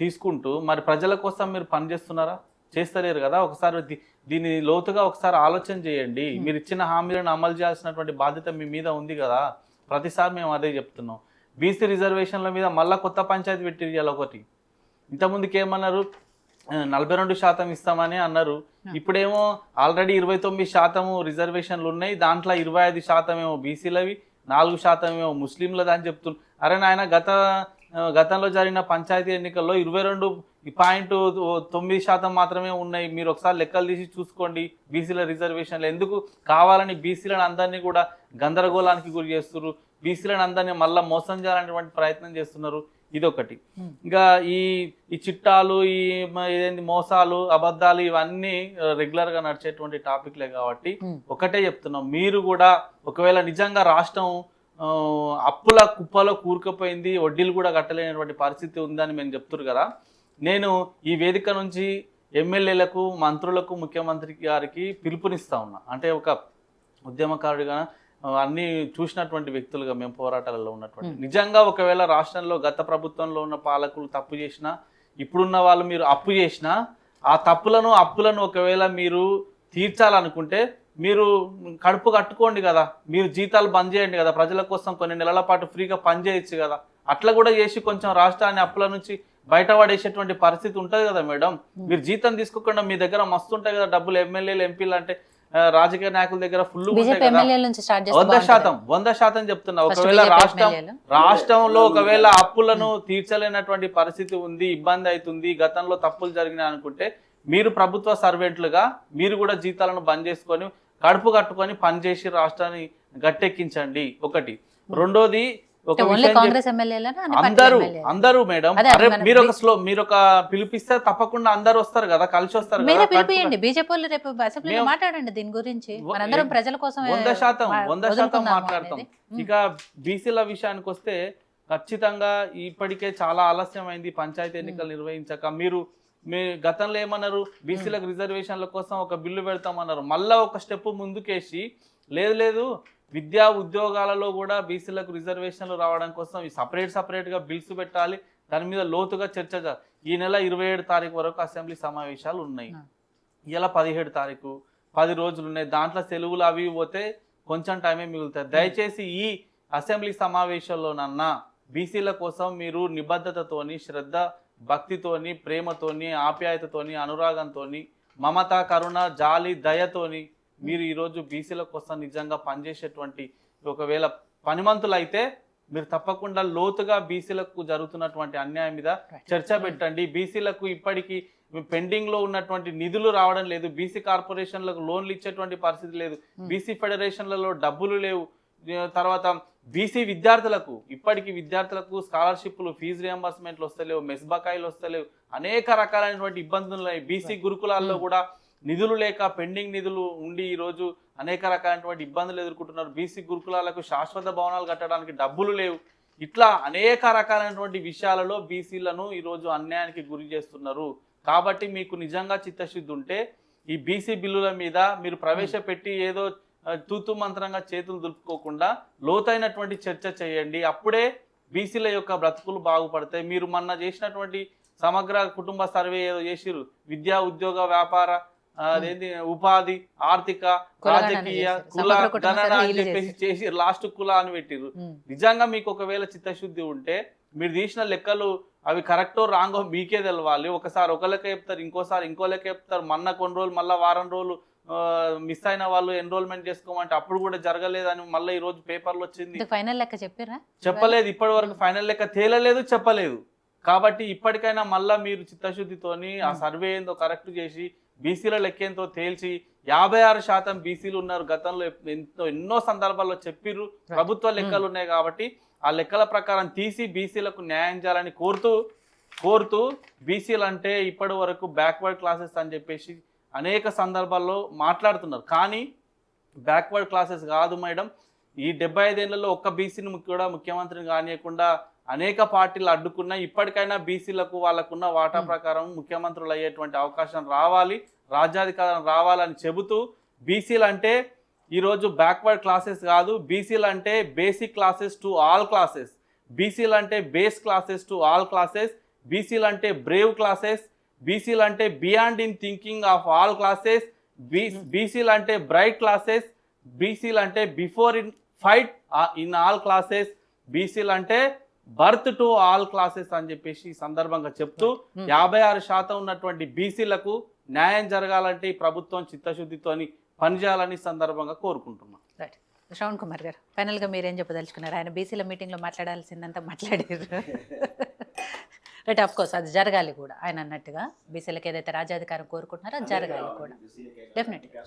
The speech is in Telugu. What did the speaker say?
తీసుకుంటూ మరి ప్రజల కోసం మీరు పనిచేస్తున్నారా? చేస్తలేరు కదా. ఒకసారి దీన్ని లోతుగా ఒకసారి ఆలోచన చేయండి. మీరు ఇచ్చిన హామీలను అమలు చేయాల్సినటువంటి బాధ్యత మీ మీద ఉంది కదా. ప్రతిసారి మేము అదే చెప్తున్నాం. బీసీ రిజర్వేషన్ల మీద మళ్ళీ కొత్త పంచాయతీ పెట్టి ఒకటి. ఇంతకుముందుకు ఏమన్నారు, 42% ఇస్తామని అన్నారు. ఇప్పుడేమో ఆల్రెడీ 29% రిజర్వేషన్లు ఉన్నాయి. దాంట్లో 25% ఏమో బీసీలవి, 4% ఏమో ముస్లింలది అని చెప్తున్నారు. అరే నాయన, గతంలో జరిగిన పంచాయతీ ఎన్నికల్లో 22.9% మాత్రమే ఉన్నాయి. మీరు ఒకసారి లెక్కలు తీసి చూసుకోండి. బీసీల రిజర్వేషన్లు ఎందుకు కావాలని బీసీలను అందరినీ కూడా గందరగోళానికి గురి చేస్తున్నారు. బీసీలను అందరినీ మళ్ళీ మోసం చేయాలనేటువంటి ప్రయత్నం చేస్తున్నారు. ఇదొకటి. ఇంకా ఈ చిట్టాలు, ఇదేంటి మోసాలు, అబద్ధాలు, ఇవన్నీ రెగ్యులర్గా నడిచేటువంటి టాపిక్లే కాబట్టి ఒకటే చెప్తున్నాం. మీరు కూడా ఒకవేళ నిజంగా రాష్ట్రం అప్పుల కుప్పలో కూరుకుపోయింది, వడ్డీలు కూడా కట్టలేనటువంటి పరిస్థితి ఉందని మేము చెప్తున్నారు కదా. నేను ఈ వేదిక నుంచి ఎమ్మెల్యేలకు, మంత్రులకు, ముఖ్యమంత్రి గారికి పిలుపునిస్తా ఉన్నా. అంటే ఒక ఉద్యమకారుడిగా అన్ని చూసినటువంటి వ్యక్తులుగా మేము పోరాటాలలో ఉన్నటువంటి, నిజంగా ఒకవేళ రాష్ట్రంలో గత ప్రభుత్వంలో ఉన్న పాలకులు తప్పు చేసినా, ఇప్పుడున్న వాళ్ళు మీరు అప్పు చేసినా, ఆ అప్పులను ఒకవేళ మీరు తీర్చాలనుకుంటే మీరు కడుపు కట్టుకోండి కదా. మీరు జీతాలు బంద్ చేయండి కదా. ప్రజల కోసం కొన్ని నెలల పాటు ఫ్రీగా పని చేయొచ్చు కదా. అట్లా కూడా చేసి కొంచెం రాష్ట్రాన్ని అప్పుల నుంచి బయటపడేసేటువంటి పరిస్థితి ఉంటుంది కదా మేడం. మీరు జీతం తీసుకోకుండా మీ దగ్గర మస్తు ఉంటాయి కదా డబ్బులు. ఎమ్మెల్యేలు, ఎంపీలు అంటే రాజకీయ నాయకుల దగ్గర ఫుల్ ఉంటాయి కదా. 100% చెప్తున్నా. ఒకవేళ రాష్ట్రంలో ఒకవేళ అప్పులను తీర్చలేనటువంటి పరిస్థితి ఉంది, ఇబ్బంది అవుతుంది, గతంలో తప్పులు జరిగినాయి అనుకుంటే మీరు ప్రభుత్వ సర్వెంట్లుగా మీరు కూడా జీతాలను బంద్ చేసుకొని కడుపు కట్టుకొని పనిచేసి రాష్ట్రాన్ని గట్టెక్కించండి. ఒకటి. రెండోది, అందరూ మేడం, మీరు ఒక పిలిపిస్తే తప్పకుండా అందరు వస్తారు కదా, కలిసి వస్తారు కదా. 100% మాట్లాడతాం. ఇక బీసీల విషయానికి వస్తే ఖచ్చితంగా ఇప్పటికే చాలా ఆలస్యమైంది పంచాయతీ ఎన్నికలు నిర్వహించక. మీరు గతంలో ఏమన్నారు, బీసీలకు రిజర్వేషన్ల కోసం ఒక బిల్లు పెడతామన్నారు. మళ్ళా ఒక స్టెప్ ముందుకేసి లేదు విద్యా ఉద్యోగాలలో కూడా బీసీలకు రిజర్వేషన్లు రావడం కోసం సపరేట్గా బిల్స్ పెట్టాలి. దాని మీద లోతుగా చర్చ. ఈ నెల 27 తారీఖు వరకు అసెంబ్లీ సమావేశాలు ఉన్నాయి. ఇలా 17 తారీఖు 10 రోజులు ఉన్నాయి. దాంట్లో సెలవులు అవి పోతే కొంచెం టైమే మిగులుతాయి. దయచేసి ఈ అసెంబ్లీ సమావేశాల్లోనన్నా బీసీల కోసం మీరు నిబద్ధతతోని, శ్రద్ధ భక్తితోని, ప్రేమతోని, ఆప్యాయతతోని, అనురాగంతోని, మమత, కరుణ, జాలి, దయతోని మీరు ఈరోజు బీసీల కోసం నిజంగా పనిచేసేటువంటి ఒకవేళ పనిమంతులు అయితే మీరు తప్పకుండా లోతుగా బీసీలకు జరుగుతున్నటువంటి అన్యాయం మీద చర్చ పెట్టండి. బీసీలకు ఇప్పటికీ పెండింగ్ లో ఉన్నటువంటి నిధులు రావడం లేదు. బీసీ కార్పొరేషన్లకు లోన్లు ఇచ్చేటువంటి పరిస్థితి లేదు. బీసీ ఫెడరేషన్లలో డబ్బులు లేవు. తర్వాత బీసీ విద్యార్థులకు ఇప్పటికీ స్కాలర్షిప్లు, ఫీజు రియంబర్స్మెంట్లు వస్తలేవు, మెస్ బకాయిలు వస్తలేవు, అనేక రకాలైనటువంటి ఇబ్బందులు ఉన్నాయి. బీసీ గురుకులాల్లో కూడా నిధులు లేక పెండింగ్ నిధులు ఉండి ఈరోజు అనేక రకాలైనటువంటి ఇబ్బందులు ఎదుర్కొంటున్నారు. బీసీ గురుకులాలకు శాశ్వత భవనాలు కట్టడానికి డబ్బులు లేవు. ఇట్లా అనేక రకాలైనటువంటి విషయాలలో బీసీలను ఈరోజు అన్యాయానికి గురి చేస్తున్నారు. కాబట్టి మీకు నిజంగా చిత్తశుద్ధి ఉంటే ఈ బీసీ బిల్లుల మీద మీరు ప్రవేశపెట్టి ఏదో తూతు మంత్రంగా చేతులు దులుపుకోకుండా లోతైనటువంటి చర్చ చేయండి. అప్పుడే బీసీల యొక్క బ్రతుకులు బాగుపడతాయి. మీరు మొన్న చేసినటువంటి సమగ్ర కుటుంబ సర్వే ఏదో చేసిరు, విద్యా, ఉద్యోగ, వ్యాపార, అదేంటి ఉపాధి, ఆర్థిక, రాజకీయ, కుల గణన అని చెప్పేసి చేసి లాస్ట్ కుల అని పెట్టిరు. నిజంగా మీకు ఒకవేళ చిత్తశుద్ధి ఉంటే మీరు తీసిన లెక్కలు అవి కరెక్టో రాంగో మీకే తెలవాలి. ఒకసారి ఒక లెక్క చెప్తారు, ఇంకోసారి ఇంకో లెక్క చెప్తారు. మొన్న కొన్ని రోజులు మళ్ళీ వారం రోజులు మిస్ అయిన వాళ్ళు ఎన్రోల్మెంట్ చేసుకోమంటే అప్పుడు కూడా జరగలేదని మళ్ళీ ఈ రోజు పేపర్లు వచ్చింది. ఫైనల్ లెక్క చెప్పారా? చెప్పలేదు. ఇప్పటి వరకు ఫైనల్ లెక్క తేలలేదు, చెప్పలేదు. కాబట్టి ఇప్పటికైనా మళ్ళా మీరు చిత్తశుద్ధితోని ఆ సర్వే ఏందో కరెక్ట్ చేసి బీసీల లెక్కేంతో తేల్చి 56% బీసీలు ఉన్నారు. గతంలో ఎన్నో సందర్భాల్లో చెప్పిర్రు. ప్రభుత్వ లెక్కలు ఉన్నాయి కాబట్టి ఆ లెక్కల ప్రకారం తీసి బీసీలకు న్యాయం చేయాలని కోరుతూ బీసీలు అంటే ఇప్పటి వరకు బ్యాక్వర్డ్ క్లాసెస్ అని చెప్పేసి అనేక సందర్భాల్లో మాట్లాడుతున్నారు. కానీ బ్యాక్వర్డ్ క్లాసెస్ కాదు మేడం. ఈ 75 ఏళ్లలో ఒక్క బీసీని కూడా ముఖ్యమంత్రిని కానియకుండా అనేక పార్టీలు అడ్డుకున్నా. ఇప్పటికైనా బీసీలకు వాళ్ళకున్న వాటా ప్రకారం ముఖ్యమంత్రులు అయ్యేటువంటి అవకాశం రావాలి, రాజ్యాధికారం రావాలని చెబుతూ బీసీలు అంటే ఈరోజు బ్యాక్వర్డ్ క్లాసెస్ కాదు, బీసీలు అంటే basic classes to all classes, బీసీలు అంటే base classes to all classes, బీసీలు అంటే బ్రేవ్ క్లాసెస్, బీసీలు అంటే beyond in thinking of all classes, బీసీలు అంటే బ్రైట్ క్లాసెస్, బీసీలు అంటే before in fight in all classes, బీసీలు అంటే బర్త్ టు ఆల్ క్లాసెస్ అని చెప్పేసి ఈ సందర్భంగా చెప్తూ 56% ఉన్నటువంటి బీసీలకు న్యాయం జరగాలంటే ఈ ప్రభుత్వం చిత్తశుద్ధితోని పనిచేయాలని సందర్భంగా కోరుకుంటున్నాం. రైట్. శ్రవణ్ కుమార్ గారు, ఫైనల్గా మీరేం చెప్పదలుచుకున్నారు? ఆయన బీసీల మీటింగ్లో మాట్లాడాల్సిందంతా మాట్లాడారు. రైట్, ఆఫ్ కోర్స్ అది జరగాలి కూడా. ఆయన అన్నట్టుగా బీసీలకు ఏదైతే రాజ్యాధికారం కోరుకుంటున్నారో అది జరగాలి కూడా, డెఫినెట్గా.